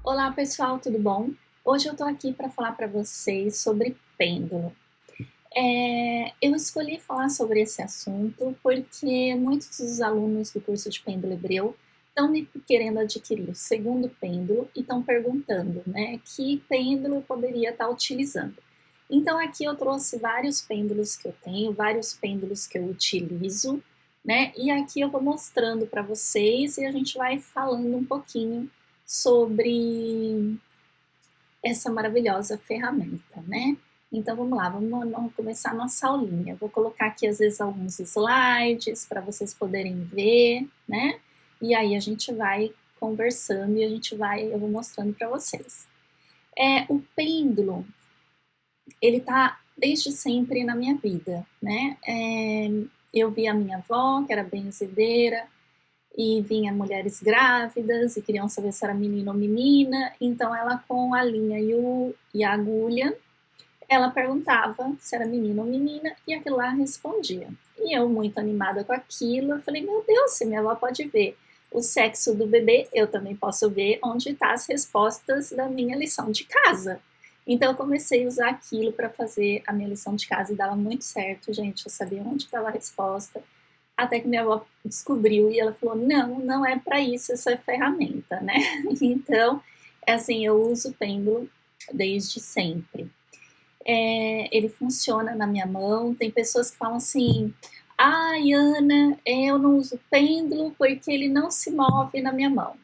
Olá pessoal, tudo bom? Hoje eu tô aqui para falar para vocês sobre pêndulo. Eu escolhi falar sobre esse assunto porque muitos dos alunos do curso de pêndulo hebreu estão me querendo adquirir o segundo pêndulo e estão perguntando, né, que pêndulo eu poderia estar utilizando. Então aqui eu trouxe vários pêndulos que eu tenho, vários pêndulos que eu utilizo, né, e aqui eu vou mostrando para vocês e a gente vai falando um pouquinho sobre essa maravilhosa ferramenta, né? Então vamos lá, vamos começar a nossa aulinha. Eu vou colocar aqui às vezes alguns slides para vocês poderem ver, né? E aí a gente vai conversando e eu vou mostrando para vocês. O pêndulo, ele tá desde sempre na minha vida, né? Eu vi a minha avó, que era benzedeira, e vinha mulheres grávidas e queriam saber se era menino ou menina, então ela com a linha e a agulha, ela perguntava se era menino ou menina e aquilo lá respondia. E eu, muito animada com aquilo, eu falei, meu Deus, se minha avó pode ver o sexo do bebê, eu também posso ver onde estão as respostas da minha lição de casa. Então eu comecei a usar aquilo para fazer a minha lição de casa e dava muito certo, gente, eu sabia onde estava a resposta, até que minha avó descobriu e ela falou, não, não é para isso essa ferramenta, né? Então, assim, eu uso o pêndulo desde sempre. Ele funciona na minha mão, tem pessoas que falam assim, ai, Ana, eu não uso pêndulo porque ele não se move na minha mão.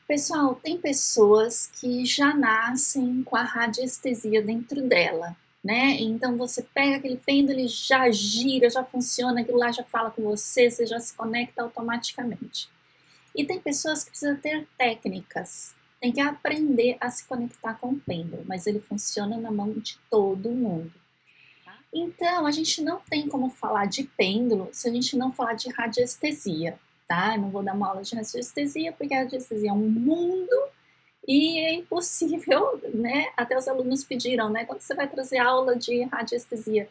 Pessoal, tem pessoas que já nascem com a radiestesia dentro dela, né? Então você pega aquele pêndulo, ele já gira, já funciona, aquilo lá já fala com você, você já se conecta automaticamente. E tem pessoas que precisam ter técnicas, tem que aprender a se conectar com o pêndulo, mas ele funciona na mão de todo mundo. Então, a gente não tem como falar de pêndulo se a gente não falar de radiestesia, tá? Eu não vou dar uma aula de radiestesia, porque a radiestesia é um mundo e é impossível, né? Até os alunos pediram, né? Quando você vai trazer aula de radiestesia?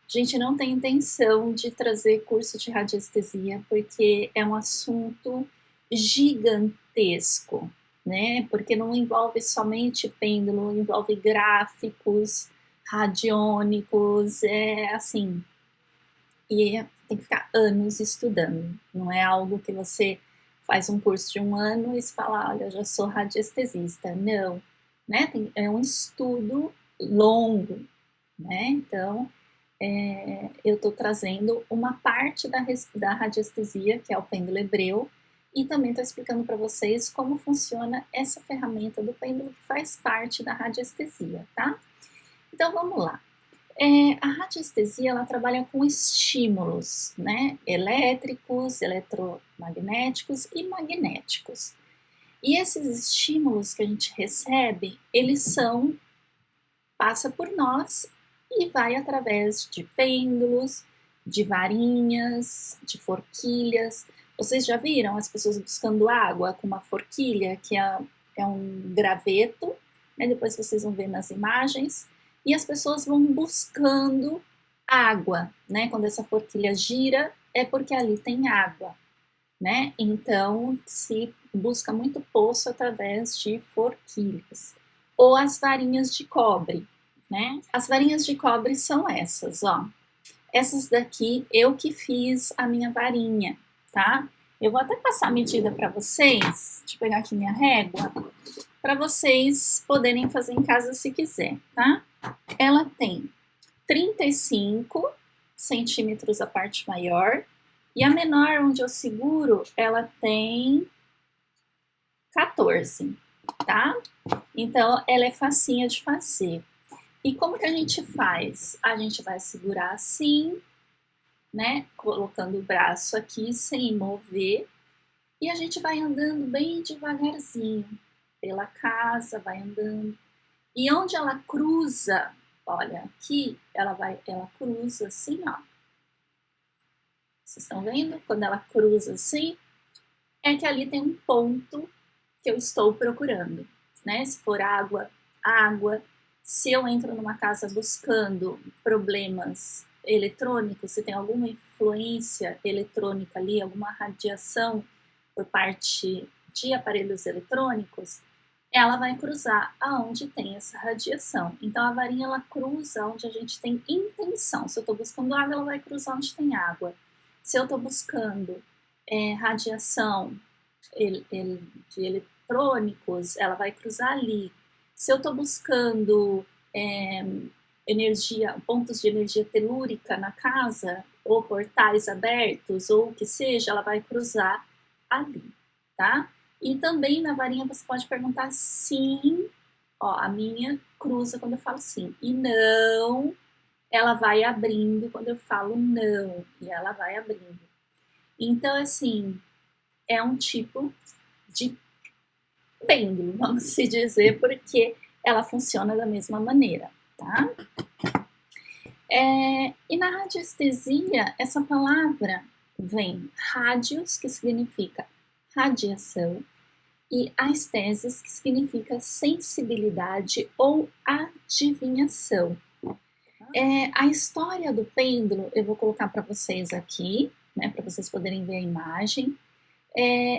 A gente não tem intenção de trazer curso de radiestesia, porque é um assunto gigantesco, né? Porque não envolve somente pêndulo, envolve gráficos, radiônicos, assim, e tem que ficar anos estudando. Não é algo que você faz um curso de um ano e se fala, olha, eu já sou radiestesista. Não, né? É um estudo longo, né? Então, eu estou trazendo uma parte da radiestesia, que é o pêndulo hebreu, e também estou explicando para vocês como funciona essa ferramenta do pêndulo que faz parte da radiestesia, tá? Então vamos lá. A radiestesia ela trabalha com estímulos, né? Elétricos, eletromagnéticos e magnéticos. E esses estímulos que a gente recebe, passa por nós e vai através de pêndulos, de varinhas, de forquilhas. Vocês já viram as pessoas buscando água com uma forquilha, que é um graveto, né? Depois vocês vão ver nas imagens, e as pessoas vão buscando água, né? Quando essa forquilha gira, é porque ali tem água, né? Então se busca muito poço através de forquilhas. Ou as varinhas de cobre, né? As varinhas de cobre são essas, ó. Essas daqui eu que fiz a minha varinha, tá? Eu vou até passar a medida para vocês, deixa eu pegar aqui minha régua, para vocês poderem fazer em casa se quiser, tá? Ela tem 35 centímetros a parte maior, e a menor, onde eu seguro, ela tem 14, tá? Então, ela é facinha de fazer. E como que a gente faz? A gente vai segurar assim, né? Colocando o braço aqui sem mover. E a gente vai andando bem devagarzinho pela casa, vai andando. E onde ela cruza, olha, aqui ela cruza assim, ó. Vocês estão vendo? Quando ela cruza assim, é que ali tem um ponto que eu estou procurando, né? Se for água, água. Se eu entro numa casa buscando problemas eletrônicos, se tem alguma influência eletrônica ali, alguma radiação por parte de aparelhos eletrônicos, ela vai cruzar aonde tem essa radiação. Então, a varinha, ela cruza onde a gente tem intenção. Se eu estou buscando água, ela vai cruzar onde tem água. Se eu estou buscando radiação de eletrônicos, ela vai cruzar ali. Se eu estou buscando pontos de energia telúrica na casa, ou portais abertos, ou o que seja, ela vai cruzar ali, tá? E também na varinha você pode perguntar sim, ó, a minha cruza quando eu falo sim, e não, ela vai abrindo quando eu falo não, e ela vai abrindo. Então, assim, é um tipo de pêndulo, vamos se dizer, porque ela funciona da mesma maneira, tá? E na radiestesia, essa palavra vem radios, que significa radiação, e aesthesis, que significa sensibilidade ou adivinhação. A história do pêndulo eu vou colocar para vocês aqui, né, para vocês poderem ver a imagem.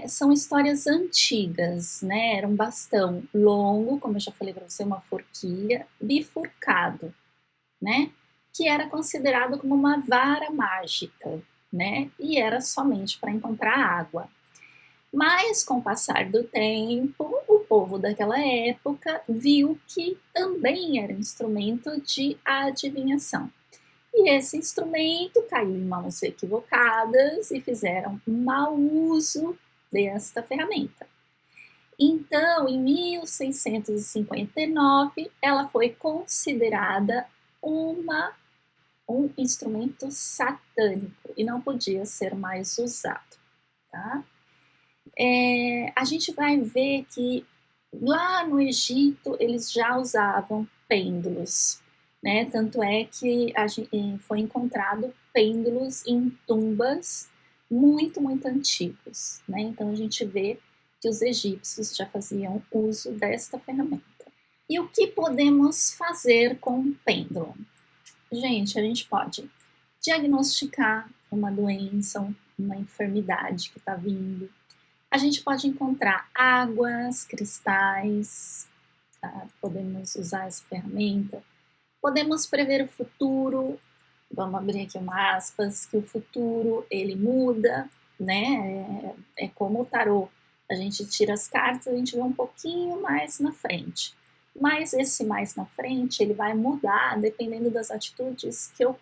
São histórias antigas, né? Era um bastão longo, como eu já falei para você, uma forquilha, bifurcado, né? Que era considerado como uma vara mágica, né? E era somente para encontrar água. Mas, com o passar do tempo, o povo daquela época viu que também era instrumento de adivinhação. E esse instrumento caiu em mãos equivocadas e fizeram um mau uso desta ferramenta. Então, em 1659, ela foi considerada um instrumento satânico e não podia ser mais usado, tá? A gente vai ver que lá no Egito eles já usavam pêndulos, né? Tanto é que foi encontrado pêndulos em tumbas muito, muito antigos, né? Então a gente vê que os egípcios já faziam uso desta ferramenta. E o que podemos fazer com um pêndulo? Gente, a gente pode diagnosticar uma doença, uma enfermidade que está vindo. A gente pode encontrar águas, cristais, tá? Podemos usar essa ferramenta. Podemos prever o futuro, vamos abrir aqui uma aspas, que o futuro ele muda, né? É como o tarô, a gente tira as cartas, a gente vê um pouquinho mais na frente. Mas esse mais na frente, ele vai mudar dependendo das atitudes que eu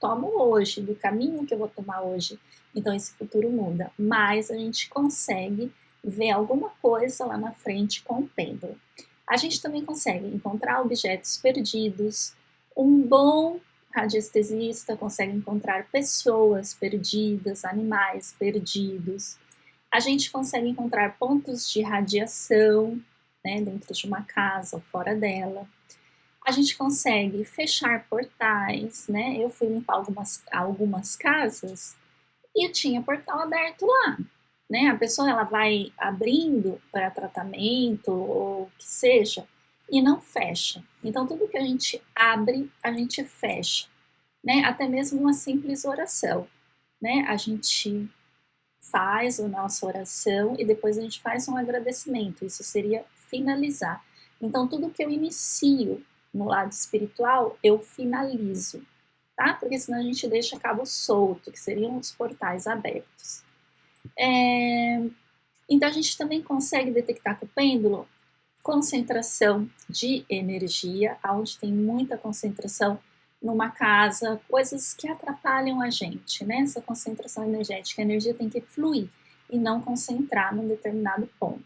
tomo hoje, do caminho que eu vou tomar hoje. Então esse futuro muda, mas a gente consegue ver alguma coisa lá na frente com o pêndulo. A gente também consegue encontrar objetos perdidos. Um bom radiestesista consegue encontrar pessoas perdidas, animais perdidos. A gente consegue encontrar pontos de radiação, né, dentro de uma casa ou fora dela. A gente consegue fechar portais, né? Eu fui limpar algumas casas e tinha portal aberto lá, né? A pessoa ela vai abrindo para tratamento ou o que seja e não fecha. Então tudo que a gente abre, a gente fecha, né? Até mesmo uma simples oração, né? A gente faz a nossa oração e depois a gente faz um agradecimento. Isso seria finalizar. Então tudo que eu inicio no lado espiritual, eu finalizo, tá? Porque senão a gente deixa cabo solto, que seriam os portais abertos. Então a gente também consegue detectar com o pêndulo concentração de energia, onde tem muita concentração numa casa, coisas que atrapalham a gente, né? Essa concentração energética, a energia tem que fluir e não concentrar num determinado ponto.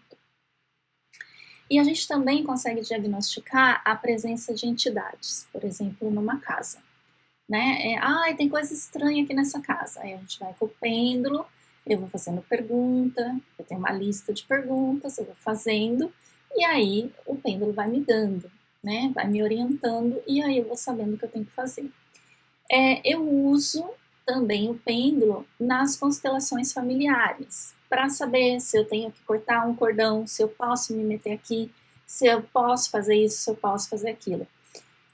E a gente também consegue diagnosticar a presença de entidades, por exemplo, numa casa, né? Tem coisa estranha aqui nessa casa. Aí a gente vai com o pêndulo, eu vou fazendo pergunta, eu tenho uma lista de perguntas, eu vou fazendo, e aí o pêndulo vai me dando, né? Vai me orientando, e aí eu vou sabendo o que eu tenho que fazer. Eu uso também o pêndulo nas constelações familiares, para saber se eu tenho que cortar um cordão, se eu posso me meter aqui, se eu posso fazer isso, se eu posso fazer aquilo.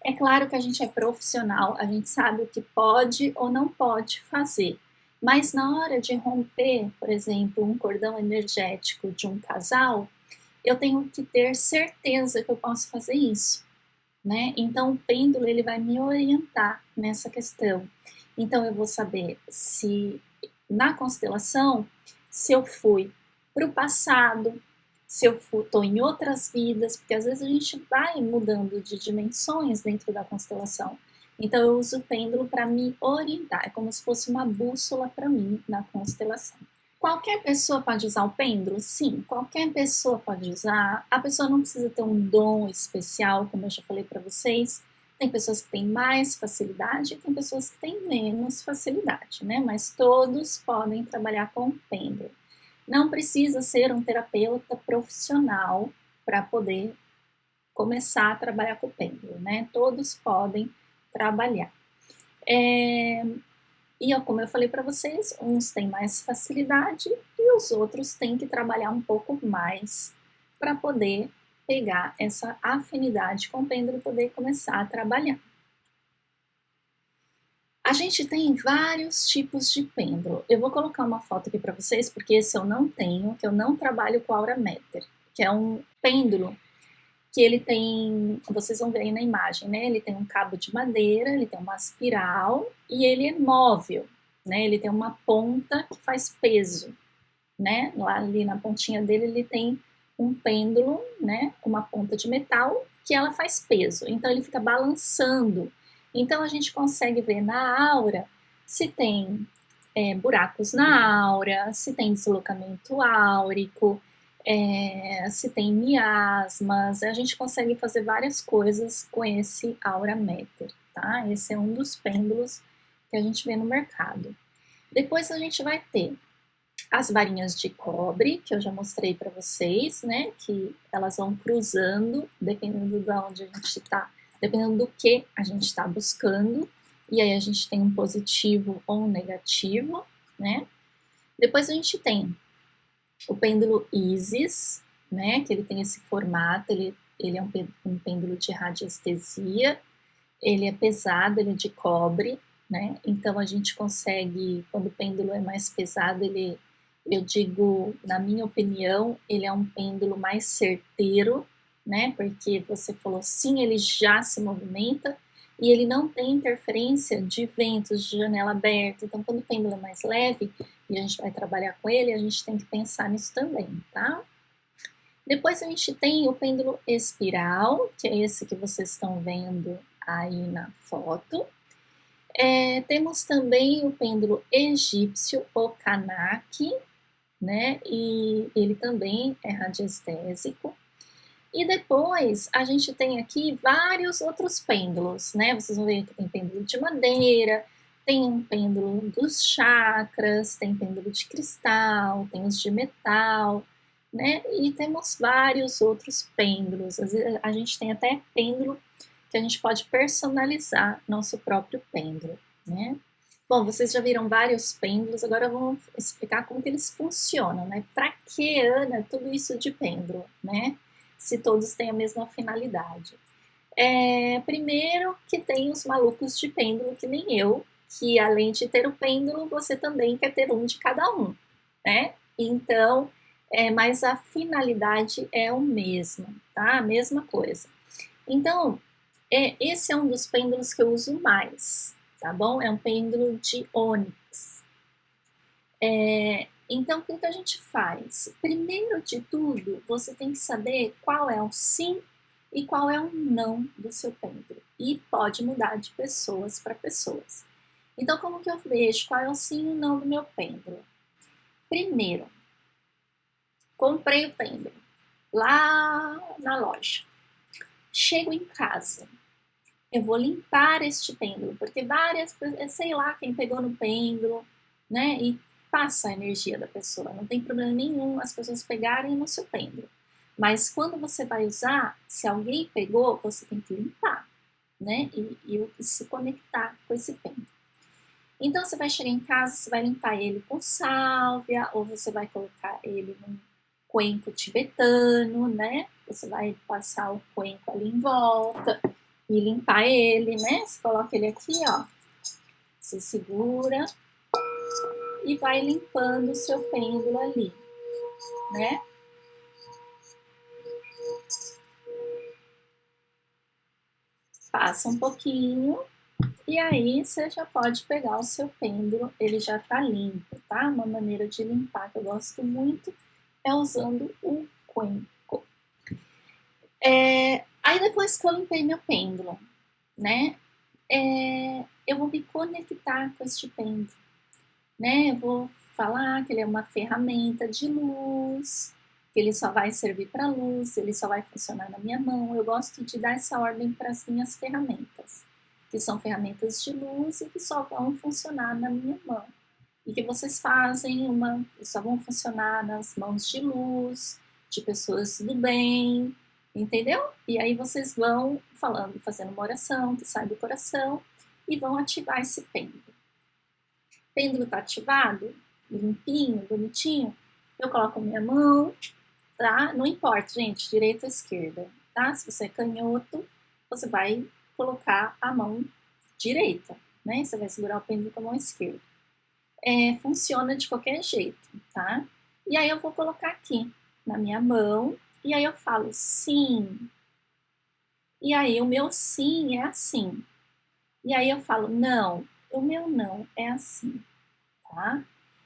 É claro que a gente é profissional, a gente sabe o que pode ou não pode fazer, mas na hora de romper, por exemplo, um cordão energético de um casal, eu tenho que ter certeza que eu posso fazer isso, né? Então o pêndulo ele vai me orientar nessa questão. Então eu vou saber se na constelação, se eu fui para o passado, se eu estou em outras vidas, porque às vezes a gente vai mudando de dimensões dentro da constelação. Então eu uso o pêndulo para me orientar, é como se fosse uma bússola para mim na constelação. Qualquer pessoa pode usar o pêndulo? Sim, qualquer pessoa pode usar. A pessoa não precisa ter um dom especial, como eu já falei para vocês. Tem pessoas que têm mais facilidade e tem pessoas que têm menos facilidade, né? Mas todos podem trabalhar com o pêndulo. Não precisa ser um terapeuta profissional para poder começar a trabalhar com o pêndulo, né? Todos podem trabalhar. E como eu falei para vocês, uns têm mais facilidade e os outros têm que trabalhar um pouco mais para poder pegar essa afinidade com o pêndulo e poder começar a trabalhar. A gente tem vários tipos de pêndulo. Eu vou colocar uma foto aqui para vocês, porque esse eu não tenho, que eu não trabalho com Aura Matter, que é um pêndulo que ele tem, vocês vão ver aí na imagem, né? Ele tem um cabo de madeira, ele tem uma espiral e ele é móvel, né? Ele tem uma ponta que faz peso, né? Lá ali na pontinha dele ele tem um pêndulo, né? Uma ponta de metal que ela faz peso, então ele fica balançando. Então a gente consegue ver na aura se tem buracos na aura, se tem deslocamento áurico, se tem miasmas, a gente consegue fazer várias coisas com esse Aura Matter, tá? Esse é um dos pêndulos que a gente vê no mercado. Depois a gente vai ter as varinhas de cobre, que eu já mostrei para vocês, né? Que elas vão cruzando, dependendo de onde a gente está, dependendo do que a gente está buscando. E aí a gente tem um positivo ou um negativo, né? Depois a gente tem o pêndulo Isis, né? Que ele tem esse formato, ele é um pêndulo de radiestesia, ele é pesado, ele é de cobre, né? Então a gente consegue, quando o pêndulo é mais pesado, eu digo, na minha opinião, ele é um pêndulo mais certeiro, né? Porque você falou sim, ele já se movimenta e ele não tem interferência de ventos, de janela aberta. Então, quando o pêndulo é mais leve e a gente vai trabalhar com ele, a gente tem que pensar nisso também, tá? Depois a gente tem o pêndulo espiral, que é esse que vocês estão vendo aí na foto. Temos também o pêndulo egípcio, ou Kanak, né? E ele também é radiestésico. E depois a gente tem aqui vários outros pêndulos, né? Vocês vão ver que tem pêndulo de madeira, tem um pêndulo dos chakras, tem pêndulo de cristal, tem os de metal, né? E temos vários outros pêndulos. Às vezes a gente tem até pêndulo que a gente pode personalizar nosso próprio pêndulo, né? Bom, vocês já viram vários pêndulos, agora vamos explicar como que eles funcionam, né? Para que, Ana, tudo isso de pêndulo, né? Se todos têm a mesma finalidade. Primeiro que tem os malucos de pêndulo, que nem eu, que além de ter o pêndulo, você também quer ter um de cada um, né? Então, mas a finalidade é o mesmo, tá? A mesma coisa. Então, esse é um dos pêndulos que eu uso mais, tá bom? É um pêndulo de ônix. Então, o que a gente faz? Primeiro de tudo, você tem que saber qual é o sim e qual é o não do seu pêndulo. E pode mudar de pessoas para pessoas. Então, como que eu vejo qual é o sim e o não do meu pêndulo? Primeiro, comprei o pêndulo lá na loja. Chego em casa. Eu vou limpar este pêndulo, porque várias, sei lá, quem pegou no pêndulo, né? E passa a energia da pessoa, não tem problema nenhum as pessoas pegarem no seu pêndulo. Mas quando você vai usar, se alguém pegou, você tem que limpar, né? E se conectar com esse pêndulo. Então você vai chegar em casa, você vai limpar ele com sálvia, ou você vai colocar ele num cuenco tibetano, né? Você vai passar o cuenco ali em volta e limpar ele, né? Você coloca ele aqui, ó. Você segura e vai limpando o seu pêndulo ali, né? passa um pouquinho e aí você já pode pegar o seu pêndulo, ele já tá limpo, tá? Uma maneira de limpar que eu gosto muito é usando o cuenco. Aí depois que eu limpei meu pêndulo, né? Eu vou me conectar com este pêndulo, né? Eu vou falar que ele é uma ferramenta de luz, que ele só vai servir para luz, ele só vai funcionar na minha mão. Eu gosto de dar essa ordem para as minhas ferramentas, que são ferramentas de luz e que só vão funcionar na minha mão. E que vocês fazem só vão funcionar nas mãos de luz, de pessoas do bem, entendeu? E aí vocês vão falando, fazendo uma oração que sai do coração e vão ativar esse pêndulo. O pêndulo tá ativado, limpinho, bonitinho, eu coloco minha mão, tá? Não importa, gente, direita ou esquerda, tá? Se você é canhoto, você vai colocar a mão direita, né? Você vai segurar o pêndulo com a mão esquerda. Funciona de qualquer jeito, tá? E aí eu vou colocar aqui na minha mão, e aí eu falo sim. E aí o meu sim é assim. E aí eu falo não, o meu não é assim, tá?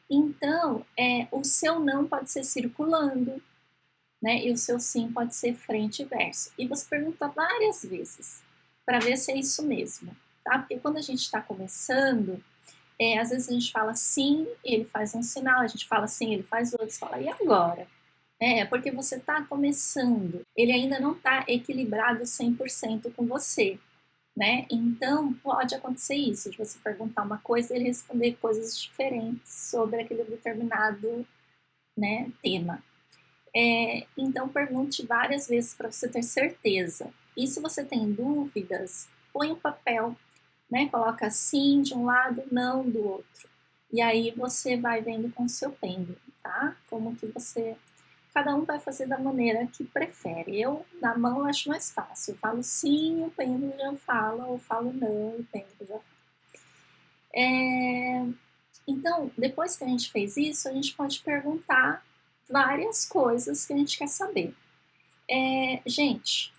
Então, o seu não pode ser circulando, né? E o seu sim pode ser frente e verso. E você pergunta várias vezes para ver se é isso mesmo, tá? Porque quando a gente está começando, às vezes a gente fala sim, ele faz um sinal, a gente fala sim, ele faz outro, você fala, e agora? Porque você está começando, ele ainda não está equilibrado 100% com você, né? Então, pode acontecer isso, de você perguntar uma coisa e ele responder coisas diferentes sobre aquele determinado, né, tema. Então, pergunte várias vezes para você ter certeza. E se você tem dúvidas, põe um papel, né? Coloca sim de um lado, não do outro. E aí você vai vendo com o seu pêndulo, tá? Como que você... Cada um vai fazer da maneira que prefere. Eu, na mão, acho mais fácil. Eu falo sim, o pêndulo já fala, ou falo não, o pêndulo já fala. Então, depois que a gente fez isso, a gente pode perguntar várias coisas que a gente quer saber. Gente,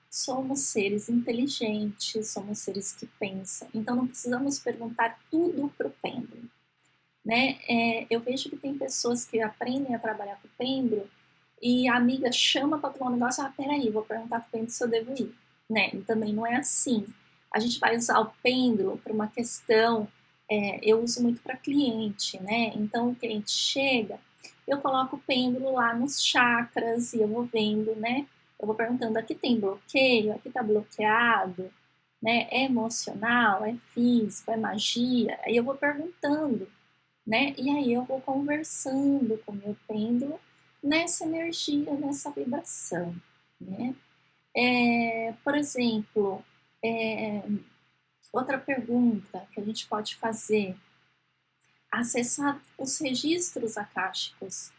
somos seres inteligentes, somos seres que pensam, então não precisamos perguntar tudo para o pêndulo, né? Eu vejo que tem pessoas que aprendem a trabalhar com o pêndulo e a amiga chama para tomar um negócio, peraí, vou perguntar para o pêndulo se eu devo ir, né? E também não é assim. A gente vai usar o pêndulo para uma questão, eu uso muito para cliente, né? Então o cliente chega, eu coloco o pêndulo lá nos chakras e eu vou vendo, né? Eu vou perguntando, aqui tem bloqueio, aqui tá bloqueado, né? É emocional, é físico, é magia? Aí eu vou perguntando, né? E aí eu vou conversando com o meu pêndulo nessa energia, nessa vibração, né? Por exemplo, outra pergunta que a gente pode fazer, acessar os registros akáshicos,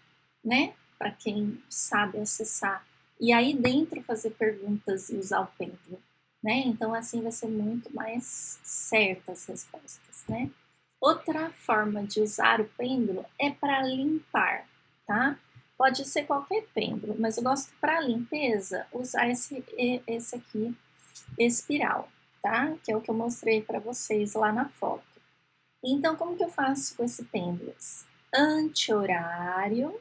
né? Para quem sabe acessar. E aí dentro fazer perguntas e usar o pêndulo, né? Então assim vai ser muito mais certas as respostas, né? Outra forma de usar o pêndulo é para limpar, tá? Pode ser qualquer pêndulo, mas eu gosto para limpeza usar esse aqui, espiral, tá? Que é o que eu mostrei para vocês lá na foto. Então, como que eu faço com esse pêndulo? Anti-horário,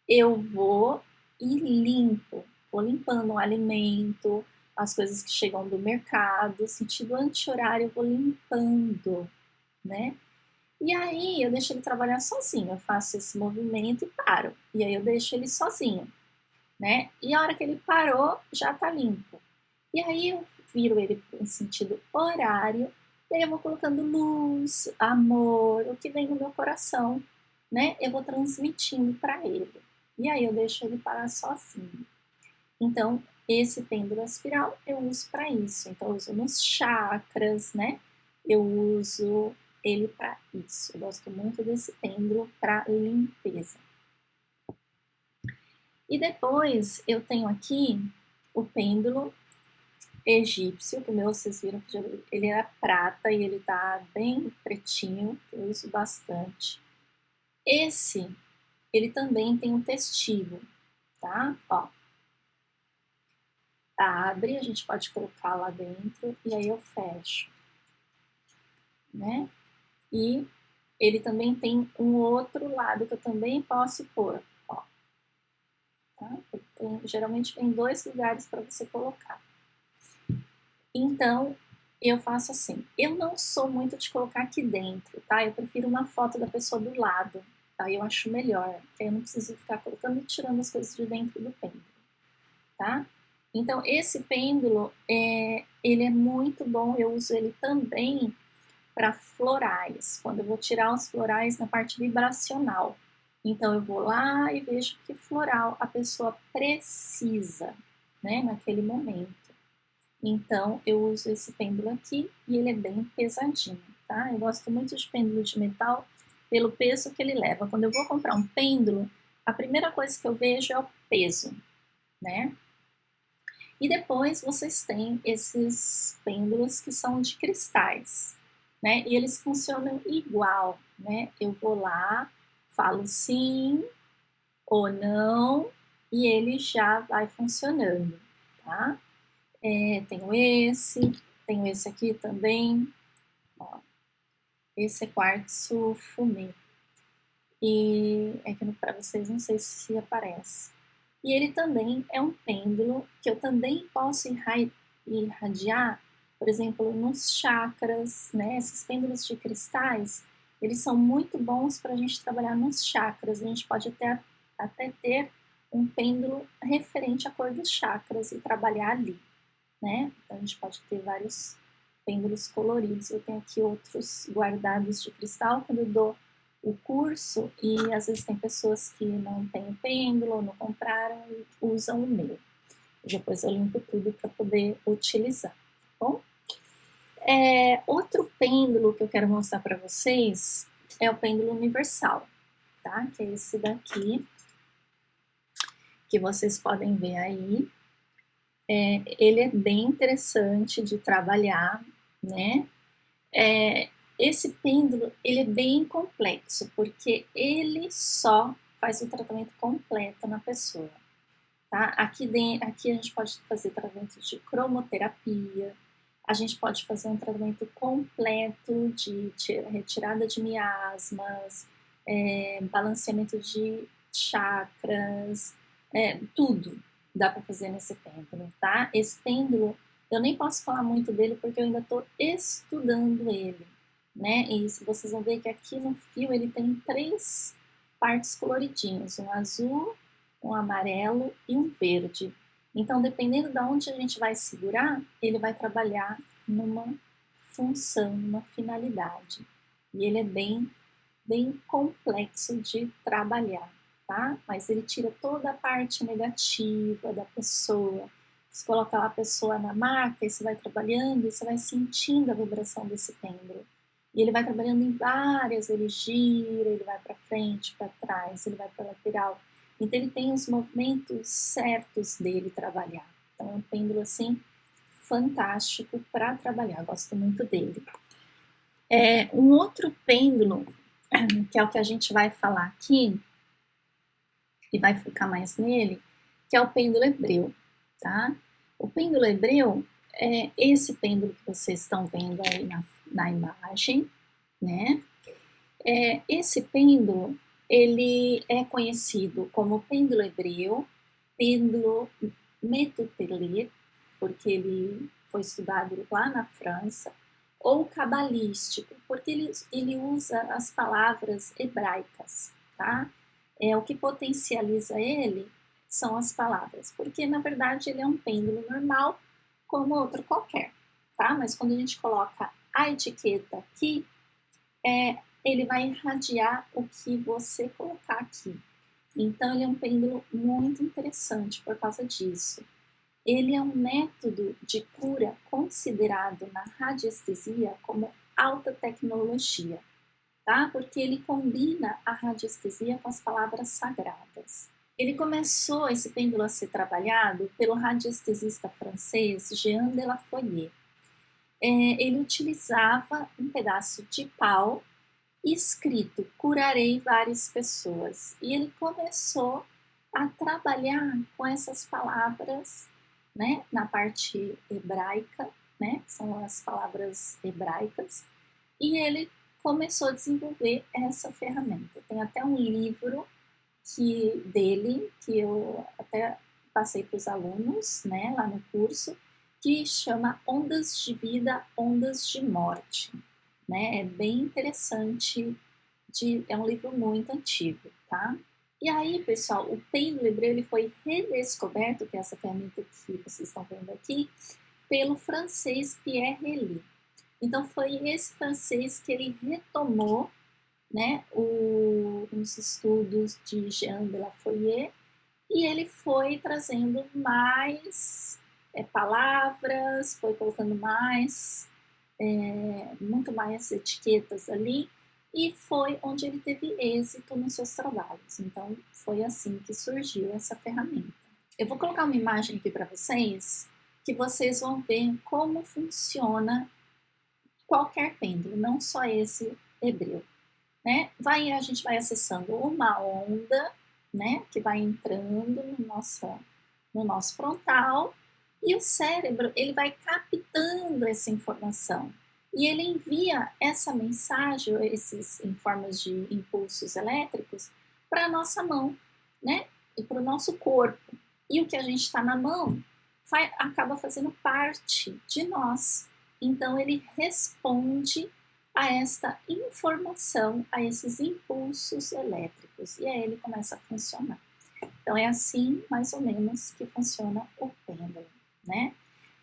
eu vou e limpo. Vou limpando o alimento, as coisas que chegam do mercado, sentido anti-horário, eu vou limpando, né? E aí eu deixo ele trabalhar sozinho, eu faço esse movimento e paro. E aí eu deixo ele sozinho, né? E a hora que ele parou, já tá limpo. E aí eu viro ele em sentido horário, e aí eu vou colocando luz, amor, o que vem no meu coração, né? Eu vou transmitindo para ele. E aí eu deixo ele parar sozinho. Então, esse pêndulo espiral eu uso para isso. Então, eu uso nos chakras, né? Eu uso ele para isso. Eu gosto muito desse pêndulo para limpeza. E depois eu tenho aqui o pêndulo egípcio, que o meu vocês viram que ele era prata e ele tá bem pretinho, eu uso bastante. Esse, ele também tem um textilho, tá? Ó, abre, a gente pode colocar lá dentro e aí eu fecho, né? E ele também tem um outro lado que eu também posso pôr, ó. Tá? Geralmente tem 2 lugares para você colocar. Então, eu faço assim, eu não sou muito de colocar aqui dentro, tá? Eu prefiro uma foto da pessoa do lado, tá? Eu acho melhor, porque eu não preciso ficar colocando e tirando as coisas de dentro do pêndulo, tá? Então, esse pêndulo, ele é muito bom, eu uso ele também para florais, quando eu vou tirar os florais na parte vibracional. Então, eu vou lá e vejo que floral a pessoa precisa, né, naquele momento. Então, eu uso esse pêndulo aqui e ele é bem pesadinho, tá? Eu gosto muito de pêndulo de metal pelo peso que ele leva. Quando eu vou comprar um pêndulo, a primeira coisa que eu vejo é o peso, né? E depois vocês têm esses pêndulos que são de cristais, né? E eles funcionam igual, né? Eu vou lá, falo sim ou não e ele já vai funcionando, tá? Tenho esse aqui também, ó. Esse é quartzo fumê. E é que para vocês não sei se aparece. E ele também é um pêndulo que eu também posso irradiar, por exemplo, nos chakras, né? Esses pêndulos de cristais, eles são muito bons para a gente trabalhar nos chakras. A gente pode até ter um pêndulo referente à cor dos chakras e trabalhar ali, né? Então a gente pode ter vários pêndulos coloridos. Eu tenho aqui outros guardados de cristal quando eu dou o curso e às vezes tem pessoas que não têm pêndulo ou não compraram e usam o meu. E depois eu limpo tudo para poder utilizar, tá bom? Outro pêndulo que eu quero mostrar para vocês é o pêndulo universal, tá? Que é esse daqui, que vocês podem ver aí. Ele é bem interessante de trabalhar, né? Esse pêndulo, ele é bem complexo, porque ele só faz o tratamento completo na pessoa, tá? Aqui a gente pode fazer tratamento de cromoterapia, a gente pode fazer um tratamento completo de retirada de miasmas, balanceamento de chakras, tudo dá para fazer nesse pêndulo, tá? Esse pêndulo, eu nem posso falar muito dele porque eu ainda estou estudando ele, né? E vocês vão ver que aqui no fio ele tem 3 partes coloridinhas, um azul, um amarelo e um verde. Então, dependendo de onde a gente vai segurar, ele vai trabalhar numa função, numa finalidade. E ele é bem complexo de trabalhar, tá? Mas ele tira toda a parte negativa da pessoa. Você coloca lá a pessoa na maca e você vai trabalhando e você vai sentindo a vibração desse pêndulo. E ele vai trabalhando em várias, ele gira, ele vai para frente, para trás, ele vai para lateral. Então ele tem os movimentos certos dele trabalhar. Então é um pêndulo assim fantástico para trabalhar, gosto muito dele. Um outro pêndulo, que é o que a gente vai falar aqui, e vai focar mais nele, que é o pêndulo hebreu, tá? O pêndulo hebreu é esse pêndulo que vocês estão vendo aí na imagem, né? Esse pêndulo, ele é conhecido como pêndulo hebreu, pêndulo Metutelet, porque ele foi estudado lá na França, ou cabalístico, porque ele usa as palavras hebraicas, tá? O que potencializa ele são as palavras, porque na verdade ele é um pêndulo normal, como outro qualquer, tá? Mas quando a gente coloca a etiqueta aqui, ele vai irradiar o que você colocar aqui. Então ele é um pêndulo muito interessante por causa disso. Ele é um método de cura considerado na radiestesia como alta tecnologia, tá? Porque ele combina a radiestesia com as palavras sagradas. Ele começou esse pêndulo a ser trabalhado pelo radiestesista francês Jean de La Foyer. Ele utilizava um pedaço de pau escrito curarei várias pessoas. E ele começou a trabalhar com essas palavras né, na parte hebraica, né, que são as palavras hebraicas, e ele começou a desenvolver essa ferramenta. Tem até um livro dele, que eu até passei para os alunos, né, lá no curso, que chama Ondas de Vida, Ondas de Morte. Né? É bem interessante, é um livro muito antigo, tá? E aí, pessoal, o pêndulo hebreu ele foi redescoberto, que é essa ferramenta que vocês estão vendo aqui, pelo francês Pierre Elie. Então, foi esse francês que ele retomou, né, os estudos de Jean de La Foyer, e ele foi trazendo mais palavras, foi colocando muito mais etiquetas ali, e foi onde ele teve êxito nos seus trabalhos. Então, foi assim que surgiu essa ferramenta. Eu vou colocar uma imagem aqui para vocês, que vocês vão ver como funciona qualquer pêndulo, não só esse hebreu. Né? A gente vai acessando uma onda, né, que vai entrando no nosso frontal, e o cérebro ele vai captando essa informação. E ele envia essa mensagem, em formas de impulsos elétricos, para a nossa mão, né? E para o nosso corpo. E o que a gente está na mão acaba fazendo parte de nós. Então ele responde a esta informação, a esses impulsos elétricos. E aí ele começa a funcionar. Então é assim, mais ou menos, que funciona o pêndulo, né?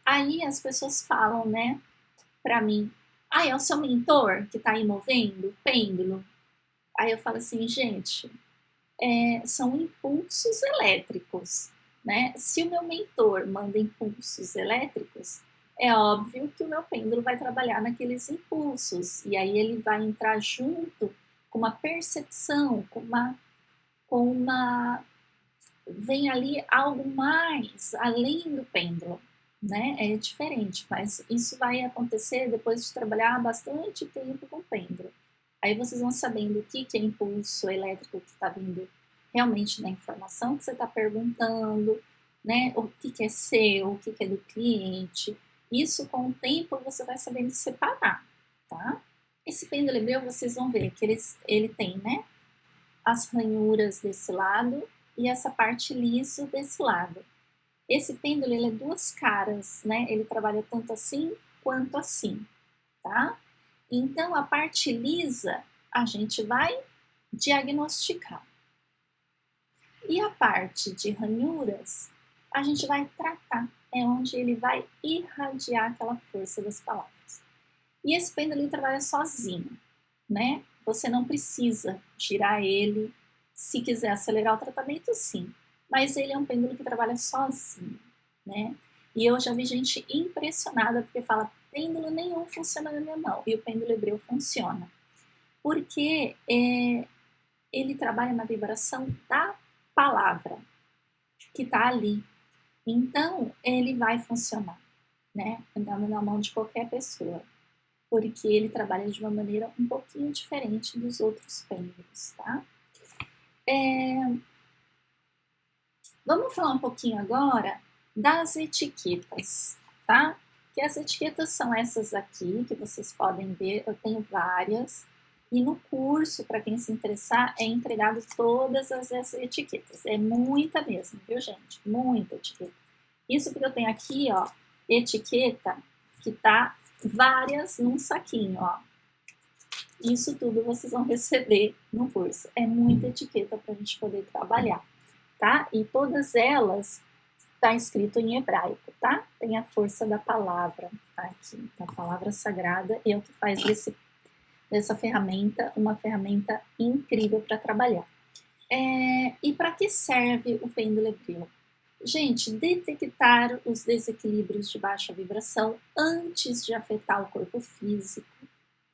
Aí as pessoas falam, né, para mim, é o seu mentor que está aí movendo o pêndulo? Aí eu falo assim, gente, são impulsos elétricos, né? Se o meu mentor manda impulsos elétricos, é óbvio que o meu pêndulo vai trabalhar naqueles impulsos, e aí ele vai entrar junto com uma percepção, com uma vem ali algo mais além do pêndulo, né? É diferente, mas isso vai acontecer depois de trabalhar bastante tempo com o pêndulo. Aí vocês vão sabendo o que é impulso elétrico que está vindo realmente da informação que você está perguntando, né? O que é seu, o que é do cliente. Isso, com o tempo, você vai sabendo separar, tá? Esse pêndulo hebreu, vocês vão ver que ele tem, né? As ranhuras desse lado e essa parte liso desse lado. Esse pêndulo ele é duas caras, né? Ele trabalha tanto assim quanto assim, tá? Então a parte lisa a gente vai diagnosticar. E a parte de ranhuras a gente vai tratar, é onde ele vai irradiar aquela força das palavras. E esse pêndulo ele trabalha sozinho, né? Você não precisa girar ele. Se quiser acelerar o tratamento, sim. Mas ele é um pêndulo que trabalha sozinho, né? E eu já vi gente impressionada porque fala, pêndulo nenhum funciona na minha mão. E o pêndulo hebreu funciona. Porque ele trabalha na vibração da palavra que está ali. Então, ele vai funcionar, né? Andando na mão de qualquer pessoa. Porque ele trabalha de uma maneira um pouquinho diferente dos outros pêndulos, tá? Vamos falar um pouquinho agora das etiquetas, tá? Que as etiquetas são essas aqui, que vocês podem ver, eu tenho várias. E no curso, para quem se interessar, é entregado todas essas etiquetas. É muita mesmo, viu, gente? Muita etiqueta. Isso porque eu tenho aqui, ó, etiqueta que tá várias num saquinho, ó. Isso tudo vocês vão receber no curso. É muita etiqueta para a gente poder trabalhar, tá? E todas elas está escrito em hebraico, tá? Tem a força da palavra aqui, da palavra sagrada, é o que faz dessa ferramenta uma ferramenta incrível para trabalhar. E para que serve o pêndulo hebreu? Gente, detectar os desequilíbrios de baixa vibração antes de afetar o corpo físico,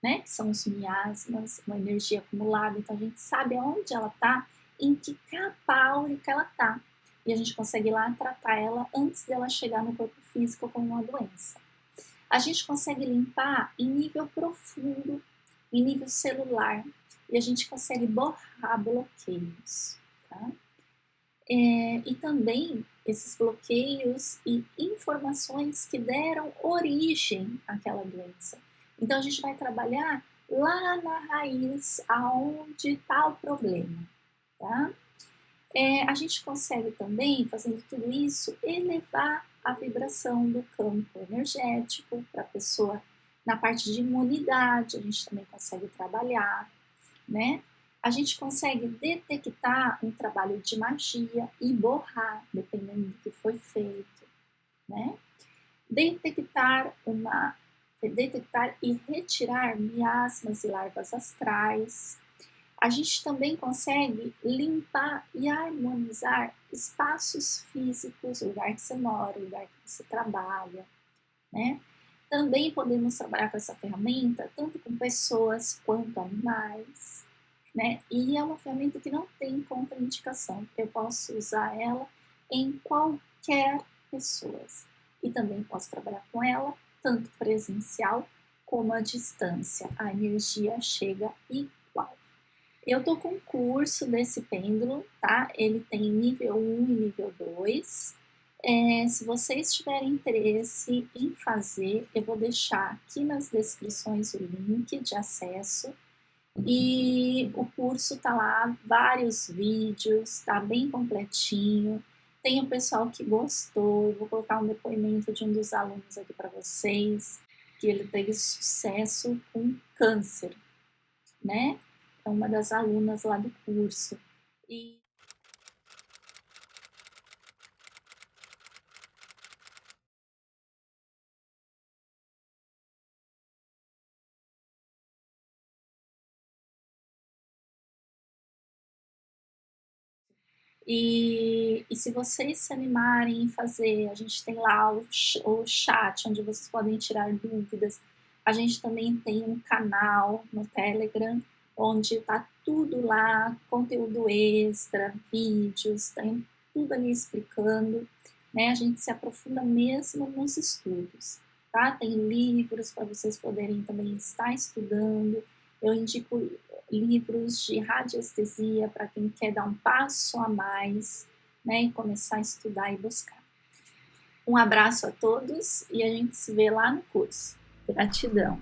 né? Que são os miasmas, uma energia acumulada. Então a gente sabe aonde ela está, em que capa áurica ela está. E a gente consegue ir lá tratar ela antes dela chegar no corpo físico como uma doença. A gente consegue limpar em nível profundo, em nível celular. E a gente consegue borrar bloqueios, tá? E também esses bloqueios e informações que deram origem àquela doença. Então, a gente vai trabalhar lá na raiz, aonde está o problema, tá? A gente consegue também, fazendo tudo isso, elevar a vibração do campo energético para a pessoa. Na parte de imunidade, a gente também consegue trabalhar, né? A gente consegue detectar um trabalho de magia e borrar, dependendo do que foi feito, né? Detectar e retirar miasmas e larvas astrais. A gente também consegue limpar e harmonizar espaços físicos, o lugar que você mora, o lugar que você trabalha, né? Também podemos trabalhar com essa ferramenta tanto com pessoas quanto animais, né? E é uma ferramenta que não tem contraindicação. Eu posso usar ela em qualquer pessoa. E também posso trabalhar com ela tanto presencial como à distância. A energia chega igual. Eu tô com um curso desse pêndulo, tá? Ele tem nível 1 e nível 2. Se vocês tiverem interesse em fazer, eu vou deixar aqui nas descrições o link de acesso. E o curso tá lá, vários vídeos, tá bem completinho. Tem o pessoal que gostou, eu vou colocar um depoimento de um dos alunos aqui para vocês, que ele teve sucesso com câncer, né? É uma das alunas lá do curso. E se vocês se animarem em fazer, a gente tem lá o chat, onde vocês podem tirar dúvidas. A gente também tem um canal no Telegram, onde está tudo lá, conteúdo extra, vídeos, tem tudo ali explicando, né? A gente se aprofunda mesmo nos estudos, tá? Tem livros para vocês poderem também estar estudando. Eu indico livros de radiestesia para quem quer dar um passo a mais, né, e começar a estudar e buscar. Um abraço a todos e a gente se vê lá no curso. Gratidão!